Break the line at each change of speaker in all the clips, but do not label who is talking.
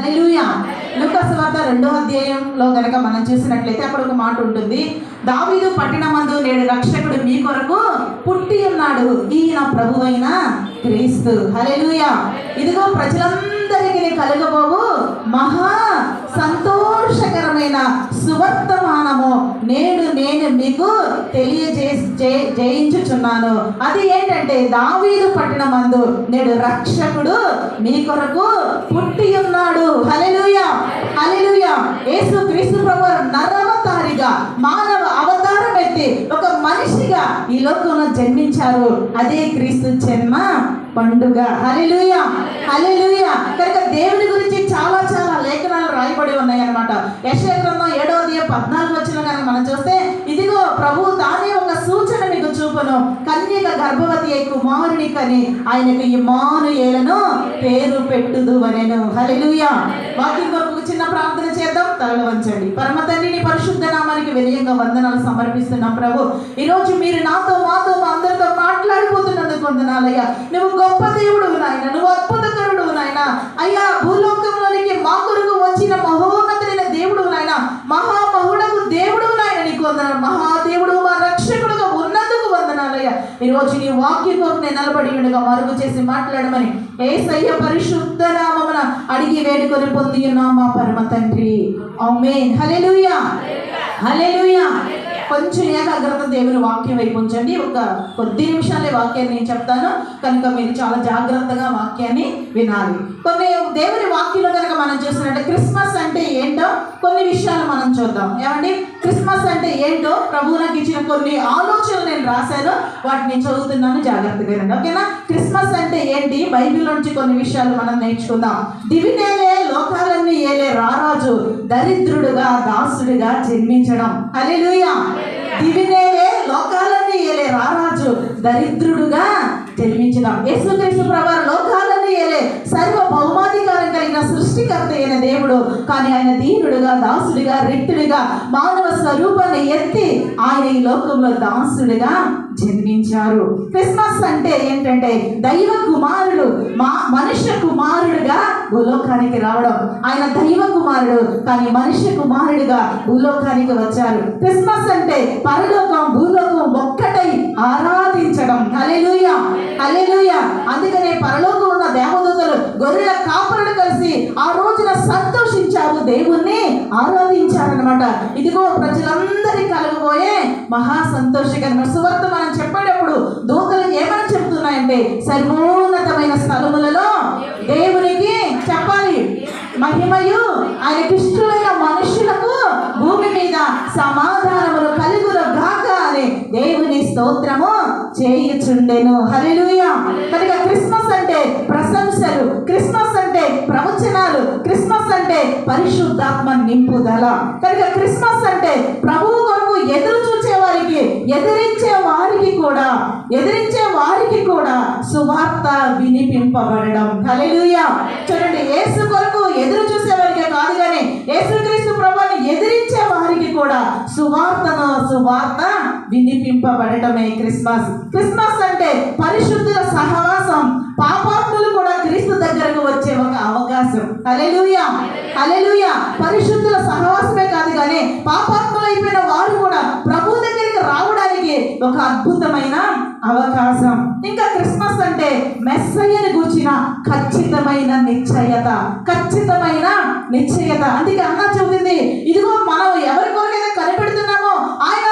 హల్లెలూయా. లూకా సువార్త 2వ అధ్యాయంలో గనక మనం చూసినట్లయితే అక్కడ ఒక మాట ఉంటుంది. దావీదు పట్టణమందు నేడు రక్షకుడు మీ కొరకు పుట్టి ఉన్నాడు, ఈయన ప్రభువైన క్రీస్తు. హల్లెలూయా. ఇదిగో ప్రజలందరికీ కలుగబోవు మహా సంతోషకరమైన సువర్తమానము నేడు నేను మీకు జయించుచున్నాను. అది ఏంటంటే దావీదు పట్టణమందు నేడు రక్షకుడు మీ కొరకు పుట్టి ఉన్నాడు. హల్లెలూయా, హల్లెలూయా. యేసు క్రీస్తు ప్రభువు నరవతారిగా మానవ అవతారం ఎత్తి ఒక మనిషిగా ఈ లోకంలో జన్మించారు. అదే క్రీస్తు జన్మ పండుగ. హల్లెలూయా, హల్లెలూయా. కనుక దేవుని గురించి చాలా చాలా లేఖనాలు రాయబడి ఉన్నాయి అన్నమాట. యెషయా గ్రంథం 7వ అధ్యాయం 14 వచనం కనుక మనం చూస్తే, ఇదిగో ప్రభువు తానే ఒక సూచన మీకు చూపును, కన్యక గర్భవతి అయి కుమారుని కని ఆయనకు ఇమ్మానుయేలును పేరు పెట్టుదు అనెను. హల్లెలూయా. వాక్యం కొరకు చిన్న ప్రార్థన చేద్దాం. తలలు వంచండి. పరమ తండ్రి నీ పరిశుద్ధ నామానికి వినయంగా వందనాలు సమర్పిస్తున్నాం ప్రభు. ఈరోజు మీరు నాతో మాతో మా అందరితో మాట్లాడిపోతున్నందుకు వందనాలయ్యా. నువ్వు గొప్ప దేవుడు నాయన, నువ్వు అద్భుతకరుడు నాయన. అయ్యా, భూలోకంలోనికి మా కొరకు వచ్చిన మహోన్నతుడైన దేవుడు నాయన, మహామహుడకు దేవుడు నాయన, నీకు వందనాలు. మహాదేవుడు మా రక్షకుడుగా ఉన్నందుకు వందనాలయ్యా. ఈరోజు నీ వాక్యం కొరకు నేను నిలబడి ఉండగా మరుగు చేసి మాట్లాడమని యేసయ్య పరిశుద్ధ నామమున అడిగి వేడుకొని పొంది ఉన్నాం మా పరమ తండ్రి. ఆమేన్. హల్లెలూయా, హల్లెలూయా. కొంచెం ఏకాగ్రత దేవుని వాక్యం వైపు ఉంచండి. ఒక కొద్ది నిమిషాలే వాక్యాన్ని నేను చెప్తాను కనుక మీరు చాలా జాగ్రత్తగా వాక్యాన్ని వినాలి. కొన్ని దేవుని వాక్యంలో కనుక మనం చూసినట్టే క్రిస్మస్ అంటే ఏంటో కొన్ని విషయాలు మనం చూద్దాం. ఏమండి, క్రిస్మస్ అంటే ఏంటో ప్రభువు నాకు ఇచ్చిన కొన్ని ఆలోచనలు నేను రాశాను, వాటిని నేను చదువుతున్నాను, జాగ్రత్తగా వినండి. ఓకేనా? క్రిస్మస్ అంటే ఏంటి, బైబిల్ నుంచి కొన్ని విషయాలు మనం నేర్చుకుందాం. దివినేలే లోకాలన్నీ ఏలే రారాజు దరిద్రుడుగా దాసుడిగా జన్మించడం. హల్లెలూయా. దివినేలే లోకాలన్నీ ఏలే రారాజు దరిద్రుడుగా జన్మించడం. యేసుక్రీస్తు ప్రభువు లోకాలన్నీ ఏలే సర్వ బహుమాధికారం కలిగిన సృష్టికర్త అయిన దేవుడు, కానీ ఆయన దీనుడుగా దాసుడిగా రిక్తుడిగా మానవ స్వరూపాన్ని ఎత్తి ఆయన ఈ లోకంలో దాసుడిగా జన్మించారు. క్రిస్మస్ అంటే ఏంటంటే దైవ కుమారుడు మనుష్య కుమారుడుగా భూలోకానికి రావడం. ఆయన దైవ కుమారుడు కానీ మనుష్య కుమారుడుగా భూలోకానికి వచ్చారు. క్రిస్మస్ అంటే పరలోకం భూలోకం ఒక్కటై ఆరాధించడం. హల్లెలూయా, హల్లెలూయా. అందుకనే పరలోకం ఉన్న దేవదూతలు గొర్రెల కాపరులు కలిసి ఆ రోజున సంతోషించారు, దేవుణ్ణి ఆరాధించారనమాట. ఇదిగో ప్రజలందరికీ కలగబోయే మహా సంతోషకరమైన సువార్త మనం చెప్పేటప్పుడు దూతలు ఏమని చెప్తున్నాయంటే, సర్వోన్నతమైన స్థలములలో దేవునికి చెప్పాలి మహిమయు, ఆయనకి ఇష్టమైన మనుషులకు భూమి మీద సమాధానములు కలుగును గాక అని దేవుని స్తోత్రము చేయుచుండెను. హల్లెలూయా. కనుక క్రిస్మస్ అంటే ప్రశంసలు, క్రిస్మస్ అంటే ప్రవచనాలు, క్రిస్మస్ అంటే పరిశుద్ధాత్మ నింపుదల. కనుక క్రిస్మస్ అంటే ప్రభువు కొరకు ఎదురు చూసే వారికి, ఎదిరించే వారికి కూడా సువార్త వినిపింపబడడం. హల్లెలూయా. చూడండి, యేసు కొరకు ఎదురు చూసే వారికే కాదు కానీ యేసుక్రీస్తు ప్రభువుని ఎదిరించే వారికి కూడా సువార్త వినిపింపబడటమే క్రిస్మస్. క్రిస్మస్ అంటే పరిశుద్ధుల సహవాసం, పాపాత్ములు కూడా క్రీస్తు దగ్గరకు వచ్చే ఒక అవకాశం. హల్లెలూయా, హల్లెలూయా. పరిశుద్ధుల సహవాసమే కాదు కానీ పాపాత్ములు అయిపోయిన వారు కూడా ప్రభు దగ్గరికి రావడానికి ఒక అద్భుతమైన అవకాశం. ఇంకా క్రిస్మస్ అంటే మెస్సయ్యను గూర్చిన ఖచ్చితమైన నిశ్చయత, ఖచ్చితమైన నిశ్చయత. అందుకే అన్న చెబుతుంది, ఇదిగో మనం ఎవరి కొరకైతే కనిపెడుతున్నామో ఆయన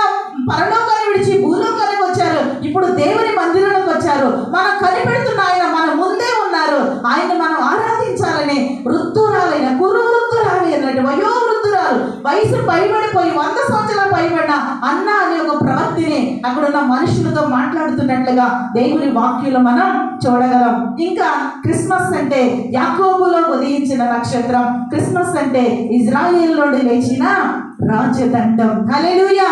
పరలోకాన్ని విడిచి భూలోకానికి వచ్చారు, ఇప్పుడు దేవుని మందిరంలోకి వచ్చారు. మనం కనిపెడుతున్న ఆయన మన ముందే ఉన్నారు. ఆయన మనం ఆరాధించాలని వృద్ధురాలైన కురువృద్ధురాలి అన్నట్టు వయోవృద్ధురాలు, వయసు పైబడిపోయి 100 సంవత్సరాలు పైబడిన అన్న అనే ఒక ప్రవక్తిని అక్కడున్న మనుషులతో మాట్లాడుతున్నట్లుగా దేవుని వాక్యంలో మనం చూడగలం. ఇంకా క్రిస్మస్ అంటే యాకోబులో ఉదయించిన నక్షత్రం. క్రిస్మస్ అంటే ఇజ్రాయేల్ నుండి లేచిన రాజదండం. హల్లెలూయా,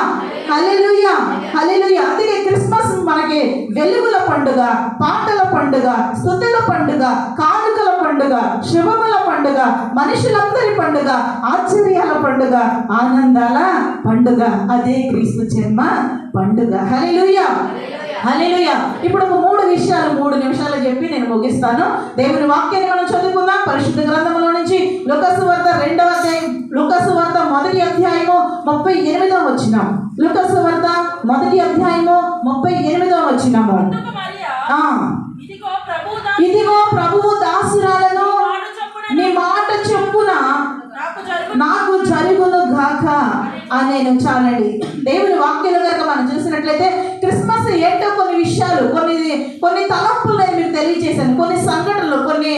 హల్లెలూయా, హల్లెలూయా. అందుకే క్రిస్మస్ మనకి వెలుగుల పండుగ, పాటల పండుగ, స్తుతుల పండుగ, కానుకల పండుగ, శుభముల పండుగ, మనుషులందరి పండుగ, ఆశ్చర్యాల పండుగ, ఆనందాల పండుగ. అదే క్రీస్తు జన్మ పండుగ. హల్లెలూయా, హల్లెలూయా. ఇప్పుడు ఒక 3 విషయాలు 3 నిమిషాలు చెప్పి నేను ముగిస్తాను. దేవుని వాక్యాన్ని మనం చదువుకుందాం. పరిశుద్ధ గ్రంథంలో గురించి లూకాసు వార్త 2వ అధ్యాయం, లూకాసు వార్త 1వ అధ్యాయము 38వ వచనం. లూకాసు వార్త 1వ అధ్యాయము 38వ వచనము. ఇదిగో ప్రభువు దాసురాలను నీ మాట చొప్పున నాకు జరుగును గాక అనేను. చాలండి. దేవుని వాక్యాలు కనుక మనం చూసినట్లయితే క్రిస్మస్ ఏంటో కొన్ని విషయాలు, కొన్ని తలంపులు నేను మీకు తెలియజేశాను, కొన్ని సంఘటనలు, కొన్ని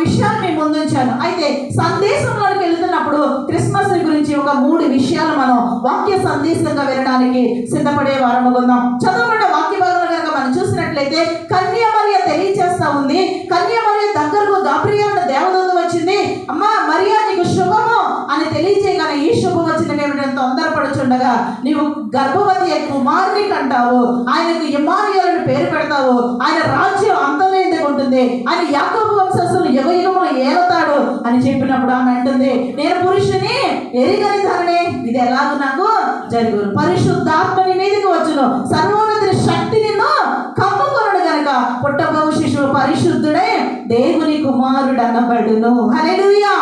విషయాలు మీ ముందుంచాను. అయితే సందేశంలోకి వెళ్తున్నప్పుడు క్రిస్మస్ గురించి ఒక 3 విషయాలు మనం వాక్య సందేశంగా వినడానికి సిద్ధపడే వారము ఉందాం. చదవబడిన వాక్య భాగంలో కనుక మనం చూసినట్లయితే కన్య మరియ తెలియజేస్తా ఉంది. కన్య మరియ దగ్గరకు గాబ్రియేలు దేవదూత వచ్చింది. అమ్మా మరియా నీకు శుభము అని తెలియజేయగానే ఈ శుభవచనం ఏమిటంటే తొందరపడుచుండగా నీవు గర్భవతి కుమారుని కంటావు, ఆయనకు ఇమ్మానుయేలు పేరు పెడతావు, ఆయన రాజ్యం అంతమైందిగా ఉంటుంది, ఆయన యాకోబు వంశస్థులు యుగయుగములు ఏలుతాడు అని చెప్పినప్పుడు ఆమె అంటుంది, నేను పురుషుని ఎరిగని ధరణి ఇది ఎలాగో నాకు జరుగును, పరిశుద్ధాత్మని మీదకి వచ్చును, సర్వోన్నతి శక్తి నిన్ను కమ్ముకొనుడు గనక పుట్టబోవు శిశువు పరిశుద్ధుడే దేవుని కుమారుడు అనబడును. హల్లెలూయా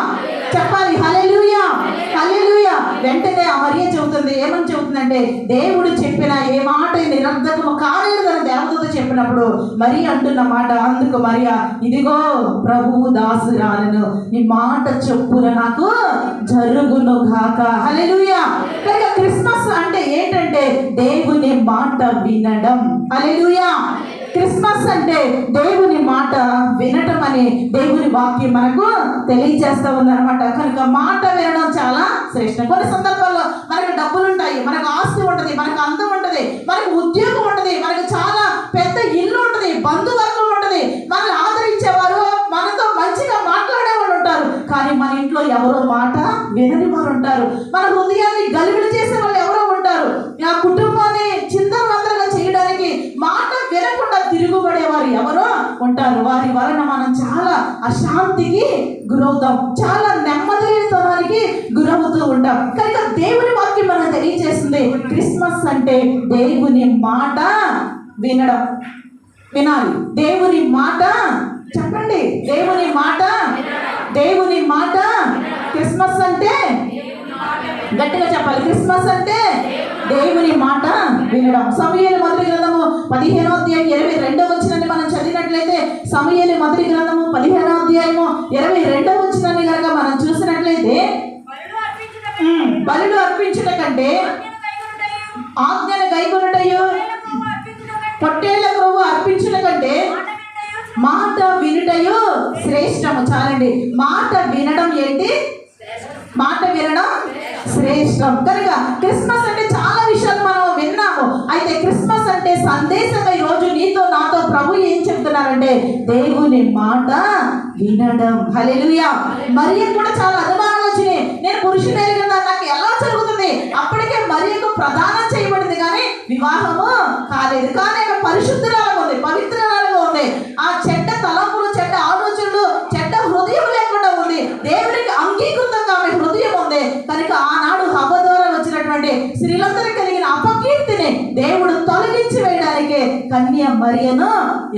చెప్పాలి. హల్లెలూయా హల్లెలూయా. వెంటనే ఆ మరియ చెబుతుంది, ఏమని చెబుతుందంటే దేవుడు చెప్పిన ఏ మాట నిరర్ధకము కాలేదు అని దేవదూత చెప్పినప్పుడు మరి అంటున్న మాట, అందుకు మరియా ఇదిగో ప్రభువు దాసురాలను నీ మాట చొప్పున నాకు జరుగును గాక. హల్లెలూయా. కనుక క్రిస్మస్ అంటే ఏంటంటే దేవుని మాట వినడం. హల్లెలూయా. క్రిస్మస్ అంటే దేవుని మాట వినటం అని దేవుని వాక్యం మనకు తెలియజేస్తూ ఉందన్నమాట. కనుక మాట వినడం చాలా శ్రేష్టం. కొన్ని సందర్భాల్లో మనకు డబ్బులు ఉంటాయి, మనకు ఆస్తి ఉంటుంది, మనకు అందం ఉంటుంది, మనకు ఉద్యోగం ఉంటుంది, మనకు చాలా పెద్ద ఇల్లు ఉంటుంది, బంధువర్గం ఉంటుంది, మనల్ని ఆదరించేవారు, మనతో మంచిగా మాట్లాడేవాళ్ళు ఉంటారు. కానీ మన ఇంట్లో ఎవరో మాట వినని వారు ఉంటారు. మన హృదయాన్ని గలిబిలి చేసే వాళ్ళు ఎవరో ఉంటారు. ఆ కుటుంబాన్ని చిందరవందరగా చేయడానికి మాట వినకుండా తిరుగుబడేవారు ఎవరో ఉంటారు. వారి వలన మనం చాలా అశాంతికి గురవుతాం, చాలా నెమ్మదితనానికి గురవుతూ ఉంటాం. కనుక దేవుని వాక్యం మనం తెలియజేస్తుంది క్రిస్మస్ అంటే దేవుని మాట వినడం. వినాలి దేవుని మాట. చెప్పండి, దేవుని మాట. దేవుని మాట. క్రిస్మస్ అంటే గట్టిగా చెప్పాలి, క్రిస్మస్ అంటే దేవుని మాట వినడం. సమూయేలు మొదటి గ్రంథము 15వ అధ్యాయం 22వ వచనాన్ని మనం చదివినట్లయితే, సమూయేలు మొదటి గ్రంథము 15వ అధ్యాయము 22వ వచనాన్ని కనుక మనం చూసినట్లయితే, బలులు అర్పించుట కంటే ఆజ్ఞను గైకొనుటయు, పొట్టేళ్ల క్రొవ్వు అర్పించుట కంటే మాట వినుటయు శ్రేష్టము. చాలండి. మాట వినడం ఏంటి? మాట వినడం శ్రేష్టం. కనుక క్రిస్మస్ అంటే చాలా విషయాలు మనం విన్నాము. అయితే క్రిస్మస్ అంటే సందేశంగా ఈరోజు నీతో నాతో ప్రభు ఏం చెప్తున్నారంటే దేవుని మాట వినడం. హల్లెలూయా. మరియకు కూడా చాలా అనుమానాలు వచ్చినాయి. నేను పురుషుని ఎరిగిన నాకు ఎలా జరుగుతుంది? అప్పటికే మరియకు ప్రదానం చేయబడింది కానీ వివాహము కాలేదు. కానీ ఆమె పరిశుద్ధురాలుగా ఉంది, పవిత్రురాలుగా ఉంది. ఆ చెడ్డ తలంపులు, చెడ్డ ఆలోచనలు, చెడ్డ హృదయం లేకుండా ఉంది. దేవునికి అంగీకృతంగా ఆమె హృదయం ఉంది. కనుక ఆనాడు హవ్వ ద్వారా వచ్చినటువంటి స్త్రీలందరూ కలిగిన అపకీర్తిని దేవుడు తొలగించి వేయడానికి కన్య మరియను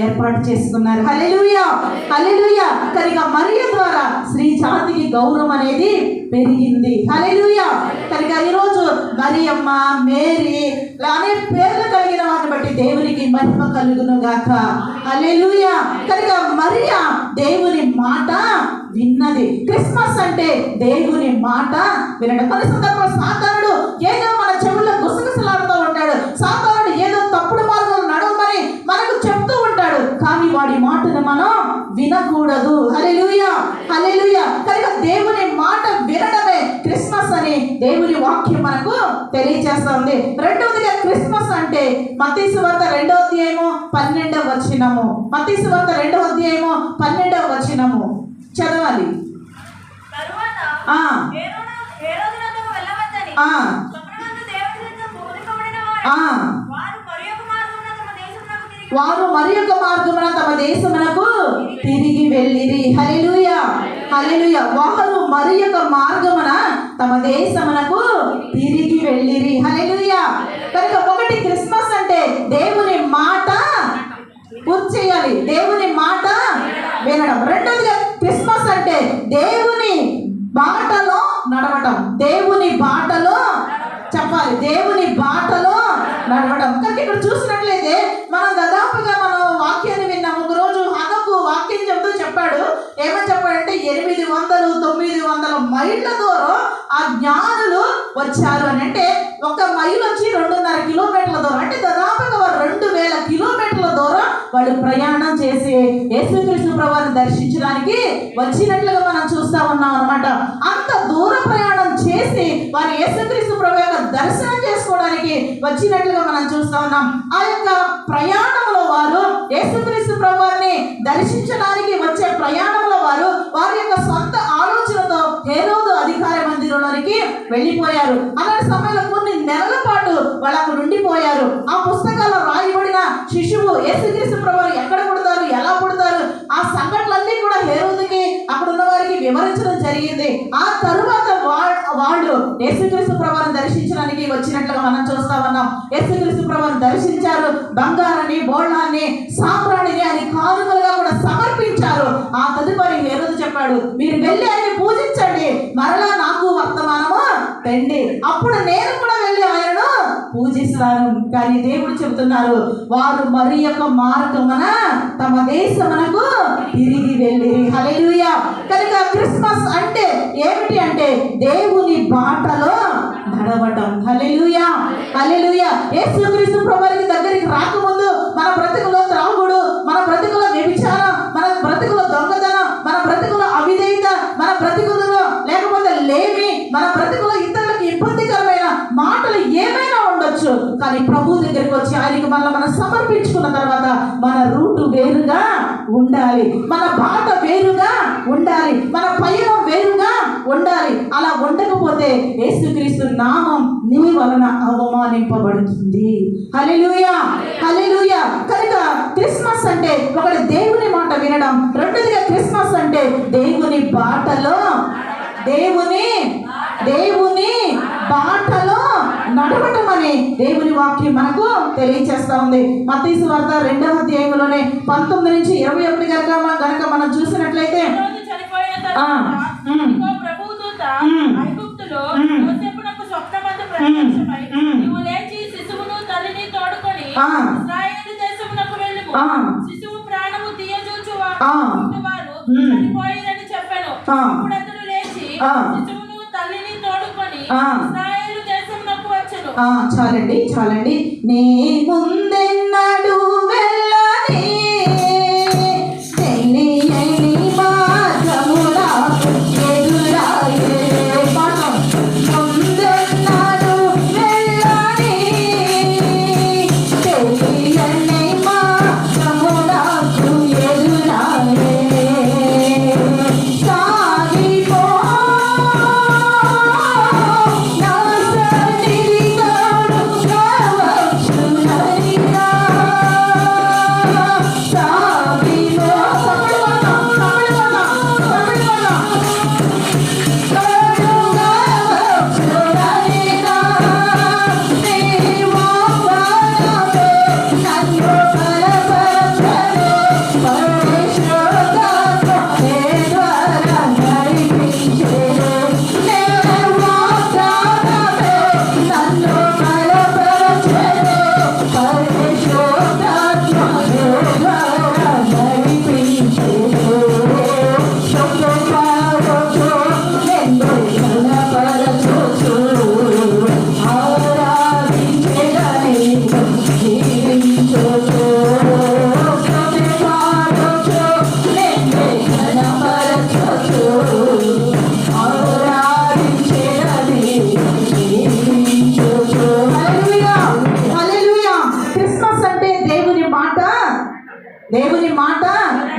ఏర్పాటు చేసుకున్నారు. హల్లెలూయా హల్లెలూయా. కనుక మరియ ద్వారా స్త్రీ జాతికి గౌరవం అనేది పెరిగింది. హల్లెలూయా. కనుక ఈరోజు మరియమ్మ, మేరీ అనే పేర్లు కలిగిన వారిని బట్టి దేవునికి మహిమ కలుగును గాక. హల్లెలూయా. కనుక మరియ దేవుని మాట విన్నది. క్రిస్మస్ అంటే దేవుని మాట వినడం. కొన్ని సందర్భాలు సాతానుడు ఏదో మన చెవుల్లో గుసగుసలాడుతూ ఉంటాడు. సాతానుడు ఏదో తప్పుడు మార్గంలో నడవమని మనకు చెప్తూ ఉంటాడు. కానీ వాడి మాటను మనం వినకూడదు. హల్లెలూయా హల్లెలూయా. కనుక దేవుని మాట వినడమే క్రిస్మస్ అని దేవుని వాక్యం మనకు తెలియజేస్తా ఉంది. రెండవదిగా క్రిస్మస్ అంటే మత్తయి సువార్త 2వ అధ్యాయము 12వ వచనము. మత్తయి సువార్త 2వ అధ్యాయము 12వ వచనము చదవాలి. వారు మరి యొక్క మార్గమున తమ దేశమునకు తిరిగి వెళ్ళిరి. హల్లెలూయా హల్లెలూయా. వారు మరి యొక్క మార్గమున తమ దేశమునకు తిరిగి వెళ్ళిరి. హల్లెలూయా. కనుక ఒకటి క్రిస్మస్ అంటే దేవుని మాట పూర్తి చేయాలి, దేవుని మాట వినడం. రెండోదిగా క్రిస్మస్ అంటే దేవుని బాటలో నడవటం. దేవుని బాటలో చెప్పాలి, దేవుని బాటలో నడవడం. కనుక ఇక్కడ చూసినట్లయితే మనం దాదాపుగా మనం వాక్యాన్ని విన్నాం. ఒక రోజు హనోకు వాక్యం చెబుతూ చెప్పాడు. ఏమని చెప్పాడంటే 800-900 మైళ్ళ దూరం ఆ జ్ఞానులు వచ్చారు అని. అంటే ఒక మైలు వచ్చి 2.5 కిలోమీటర్ల దూరం, అంటే దాదాపుగా 2000 కిలోమీటర్ల దూరం వాళ్ళు ప్రయాణం చేసి యేసుక్రీస్తు ప్రభువుని దర్శించడానికి వచ్చినట్లుగా మనం చూస్తా ఉన్నాం అన్నమాట. అంత దూర ప్రయాణం చేసి వారు యేసుక్రీస్తు ప్రభు యొక్క దర్శనం చేసుకోవడానికి వచ్చినట్లుగా మనం చూస్తా ఉన్నాం. ఆ యొక్క ప్రయాణంలో వారు యేసుక్రీస్తు ప్రభువుని దర్శించడానికి వచ్చే ప్రయాణంలో వారి యొక్క సొంత ఆలోచనతో హేరోదు అధికార మందిరంలోనికి వెళ్ళిపోయారు. అలాంటి సమయంలో కొన్ని నెలల పాటు వాళ్ళు అక్కడ ఉండిపోయారు. ఆ పుస్తకాల్లో రాయబడిన శిశువు యేసుక్రీస్తు ప్రభువు ఎక్కడ పుడతారు, ఎలా పుడతారు, ఆ సంఘటనలన్నీ కూడా హేరోదుకి అక్కడ ఉన్న వారికి వివరించడం జరిగింది. ఆ తరువాత వాళ్ళు యేసుక్రీస్తు ప్రభువుని దర్శించడానికి వచ్చినట్లుగా మనం చూస్తా ఉన్నాం. యేసుక్రీస్తు ప్రభువుని దర్శించారు. బంగారాన్ని, బోళాన్ని, సాంబ్రాణిని అని కానుకలుగా కూడా సమర్పించారు. ఆ తదుపరి హేరోదు చెప్పాడు, మీరు వెళ్ళి ఆయన్ని పూజించండి, మరలా నాకు వర్తమానము రండి, అప్పుడు నేను కూడా వెళ్ళి ఆయనను పూజిస్తాను. కానీ దేవుడు చెబుతున్నారు, వారు మరి యొక్క మార్గమున తమ దేశమునకు తిరిగి వెళ్ళి. హల్లెలూయా. కనుక క్రిస్మస్ అంటే ఏమిటి అంటే దేవుని బాటలో నడవటం. హల్లెలూయా, హల్లెలూయా. యేసుక్రీస్తు ప్రభువుకి దగ్గరికి రాకముందు మన బ్రతుకులో త్రాగుడు, మన బ్రతుకులో వ్యభిచారం, మన బ్రతుకులో దొంగతనం, మన బ్రతుకులో అవిధేయత, మన బ్రతుకులలో లేకపోతే లేమి, మన బ్రతుకులో ఇతరులకు ఇబ్బందికరమైన మాటలు ఏమైనా ఉండొచ్చు. కానీ ప్రభు దగ్గరికి వచ్చి ఆయనకి మనం సమర్పించుకున్న తర్వాత మన రూటు వేరుగా ఉండాలి, మన బాట వేరుగా ఉండాలి, మన పయనం వేరుగా ఉండాలి. అలా ఉండకపోతే యేసుక్రీస్తు నామం నీ వలన అవమానింపబడుతుంది. హల్లెలూయా, హల్లెలూయా. కనుక క్రిస్మస్ అంటే ఒకటి దేవుని మాట వినడం, రెండోదిగా క్రిస్మస్ అంటే దేవుని బాటలో దేవుని బాటలో నడవటం అని దేవుని వాక్యం మనకు తెలియచేస్తా ఉంది. మత్తయి సువార్త 2వ అధ్యాయంలోనే 19-21 గనక మనం చూసినట్లయితే
శిశువు ప్రాణము తీయజూచువారు చెప్పాను. అప్పుడు అతడు లేచి శిశువును తల్లిని తోడుకొని ఇశ్రాయేలు దేశమునకు వచ్చెను.
చాలండి. నీ ముందెన్నడు వెళ్ళని తెలియని మార్గములా ఎదురాయే. ముందెన్నడు వెళ్ళని తెలియని మార్గములకు ఎదురాయే. సాగిపో నా సన్నిధి తోడు కావచ్చునైనా. సాగిపో దేవుని మాట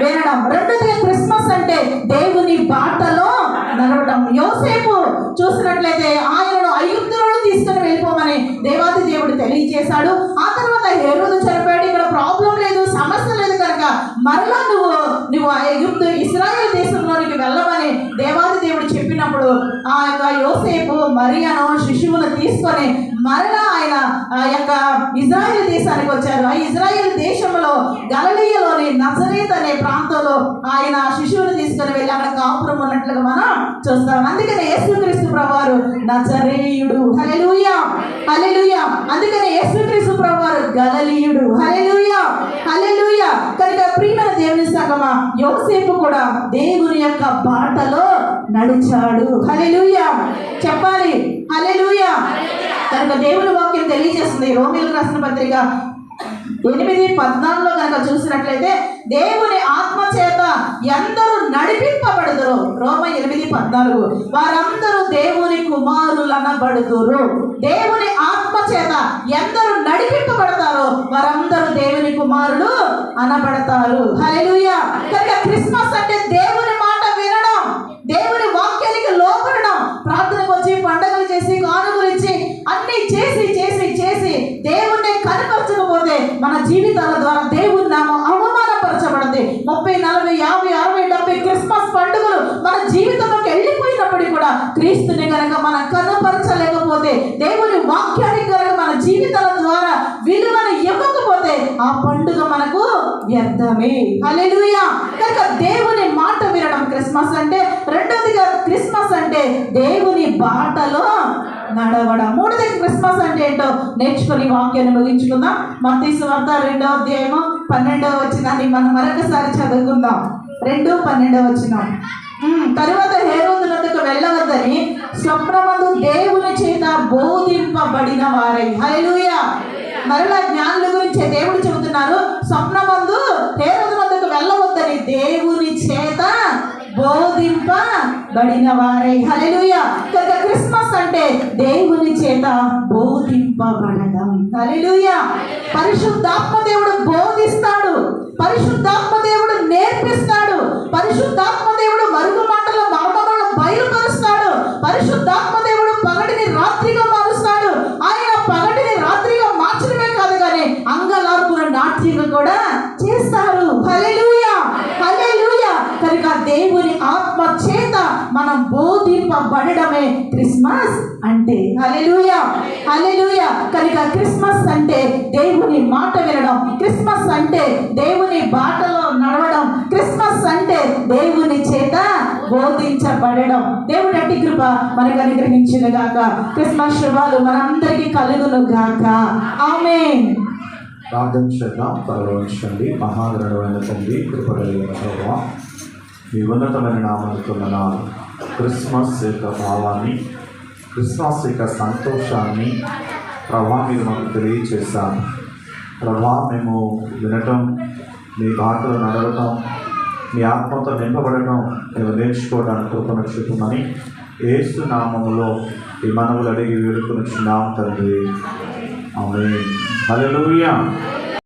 వినడం. రెండోదిగా క్రిస్మస్ అంటే దేవుని బాటలో నడవడం. యోసేపు చూసినట్లయితే ఆయనను ఐగుప్తులో తీసుకుని వెళ్ళిపోమని దేవాది దేవుడు తెలియజేశాడు. ఆ తర్వాత హేరోదు చనిపోయాడు. ఇక్కడ ప్రాబ్లం లేదు, సమస్య లేదు కనుక మరలా నువ్వు ఇస్రాయేల్ దేశంలోనికి వెళ్ళమని దేవాది దేవుడు చెప్పినప్పుడు వచ్చినప్పుడు ఆ యొక్క యోసేపు మరియను శిశువును తీసుకొని మరలా ఆయన ఆ యొక్క ఇజ్రాయేల్ దేశానికి వచ్చారు. ఆ ఇజ్రాయేల్ దేశంలో గలిలయలోని నజరేత్ అనే ప్రాంతంలో ఆయన శిశువును తీసుకొని వెళ్ళి అక్కడ కాపురం ఉన్నట్లుగా మనం చూస్తాం. అందుకని యేసుక్రీస్తు ప్రభువారు నజరేయుడు. హల్లెలూయా, హల్లెలూయా. అందుకని యేసుక్రీస్తు ప్రభువారు గలిలయుడు. హల్లెలూయా, హల్లెలూయా. కనుక ప్రియమైన దేవుని సంగమా, యోసేపు కూడా దేవుని యొక్క బాటలో నడిచాడు. హల్లెలూయా చెప్పాలి. హల్లెలూయా. కనుక దేవుని వాక్యం తెలియజేస్తుంది. రోమీయులకు రాసిన పత్రిక 8:14 కనుక చూసినట్లయితే దేవుని ఆత్మ చేత ఎందరూ నడిపింపబడుదురు. రోమ 8:14 వారందరూ దేవుని కుమారులు అనబడుదురు. దేవుని ఆత్మ చేత ఎందరూ నడిపింపబడతారో వారందరూ దేవుని కుమారులు అనబడతారు. హల్లెలూయా. కనుక క్రిస్మస్ అంటే దేవుని మాట వినడం, దేవుని వాక్యానికి లోబడడం, ప్రార్థనకు వచ్చి పండుగలు చేసి కానుకలు ఇచ్చి అన్ని చేసి చేసి చేసి దేవుణ్ణి కనపరచకపోతే మన జీవితాల ద్వారా దేవుని నామం అవమానపరచబడింది. 30, 40, 50, 60, 70 క్రిస్మస్ పండుగలు మన జీవితంలోకి వెళ్ళిపోయినప్పటికీ కూడా క్రీస్తుని కనుక మనం కనపరచలేకపోతే, దేవుని వాక్యానికి కనుక మన జీవితాల ద్వారా విలువను ఇవ్వకపోతే ఆ పండుగ మనకు వ్యర్థమే. హల్లెలూయా. కనుక దేవుని మాట వినడం క్రిస్మస్ అంటే. రెండవదిగా క్రిస్మస్ అంటే దేవుని బాటలో నడవడం. మూడవది క్రిస్మస్ అంటే ఏంటో నేర్చుకుని వాక్యాన్ని ముగించుకుందాం. మత్తయి సువార్త 2వ అధ్యాయము 12వ వచనాన్ని మనం మరొకసారి చదువుకుందాం. 2:12 వచనం. తరువాత హేరోదు వద్దకు వెళ్ళవద్దని స్వప్నమందు దేవుని చేత బోధింపబడిన వారై. హల్లెలూయా. మరలా జ్ఞానుల గురించి దేవుడు చెబుతున్నారు. స్వప్నమందు హేరోదు వద్దకు వెళ్ళవద్దని దేవుని చేత బోధింపబడిన వారై. హల్లెలూయా. కనుక క్రిస్మస్ అంటే దేవుని చేత బోధింపబడడం. హల్లెలూయా. పరిశుద్ధాత్మ దేవుడు బోధిస్తాడు, పరిశుద్ధాత్మ దేవుడు నేర్పిస్తాడు, పరిశుద్ధాత్మ దేవుడు మరుగు మాటల మర్మములను బయలుపరుస్తాడు, పరిశుద్ధాత్మ దేవుడు పగటిని రాత్రిగా మారుస్తాడు. ఆయన పగటిని రాత్రిగా మార్చడమే కాదు కానీ అంగలార్పున నాట్యంగా కూడా చేస్తారు. హల్లెలూయా, హల్లెలూయా. కనుక దేవుని ఆత్మ చేత మనం బోధింపబడడమే క్రిస్మస్ అంటే. హల్లెలూయా, హల్లెలూయా. కనుక క్రిస్మస్ అంటే దేవుని మాట వినడం, క్రిస్మస్ అంటే దేవుని బాటలో నడవడం, క్రిస్మస్ అంటే దేవుని చేత బోధించబడడం. దేవుడి అట్టి కృప మనకు అనుగ్రహించును గాక. క్రిస్మస్ శుభాలు మనందరికీ కలుగును గాక. ఆమేన్.
ప్రార్థన చేద్దాం. పరలోకించండి. మహాగణమైన తండ్రి, కృప కలిగిన ప్రభువా, మీ ఉన్నతమైన నామమునకు క్రిస్మస్ యొక్క భావాన్ని, క్రిస్మస్ యొక్క సంతోషాన్ని ప్రభా మీరు మాకు తెలియచేశారు. ప్రభా మేము వినటం, మీ బాటలో నడవటం, మీ ఆత్మతో నింపబడటం మేము నేర్చుకోవడానికి కృపను చూపమని యేసు నామములో ఈ మనవులు అడిగి వేడుకొనిచున్నాం తండ్రి. ఆమేన్. హల్లెలూయా.